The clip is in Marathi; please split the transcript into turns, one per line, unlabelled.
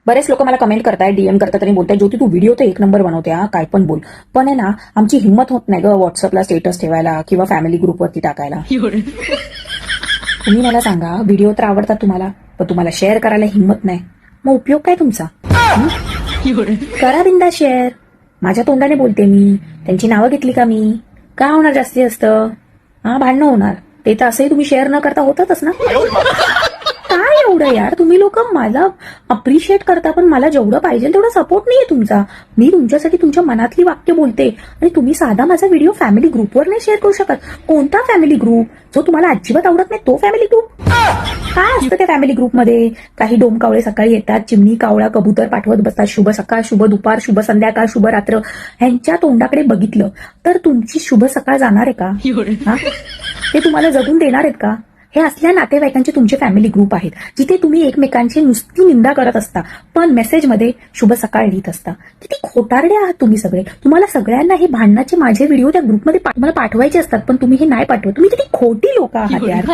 बरेच लोक मला कमेंट करताय, डीएम करतात आणि बोलताय, ज्योती तू व्हिडिओ तर एक नंबर बनवते, हा काय पण बोल, पण आहे ना आमची हिंमत होत नाही ग व्हॉट्सअपला स्टेटस ठेवायला किंवा फॅमिली ग्रुपवरती टाकायला. तुम्ही मला सांगा, व्हिडिओ तर आवडतात तुम्हाला, पण तुम्हाला शेअर करायला हिंमत नाही, मग उपयोग काय तुमचा? करा बिंदा शेअर. माझ्या तोंडाने बोलते मी, त्यांची नावं घेतली का मी? का होणार जास्तीत जास्त? हा, भांडणं होणार. ते तर असंही तुम्ही शेअर न करता होतातच ना. काय एवढं यार, तुम्ही लोक मला अप्रिशिएट करता, पण मला जेवढं पाहिजे तेवढा सपोर्ट नाहीये तुमचा. मी तुमच्यासाठी तुमच्या मनातली वाक्य बोलते आणि तुम्ही साधा माझा व्हिडिओ फॅमिली ग्रुपवर नाही शेअर करू शकत. कोणता फॅमिली ग्रुप? जो तुम्हाला अजिबात आवडत नाही तो फॅमिली ग्रुप? काय असतं त्या फॅमिली ग्रुपमध्ये? काही डोमकावळे सकाळी येतात, चिमणी कावळा कबूतर पाठवत बसतात, शुभ सकाळ, शुभ दुपार, शुभ संध्याकाळ, शुभ रात्र. ह्यांच्या तोंडाकडे बघितलं तर तुमची शुभ सकाळ जाणार आहे का? ते तुम्हाला जगून देणार आहेत का? हे असल्या नातेवाईकांचे तुमचे फॅमिली ग्रुप आहेत, जिथे तुम्ही एकमेकांची नुसती निंदा करत असता, पण मेसेजमध्ये शुभ सकाळ लिहित असता. किती खोटारडे आहात तुम्ही सगळे. तुम्हाला सगळ्यांना हे भांडणाचे माझे व्हिडिओ त्या ग्रुपमध्ये मला पाठवायचे असतात, पण तुम्ही हे नाही पाठवत. तुम्ही किती खोटी लोक आहात यार.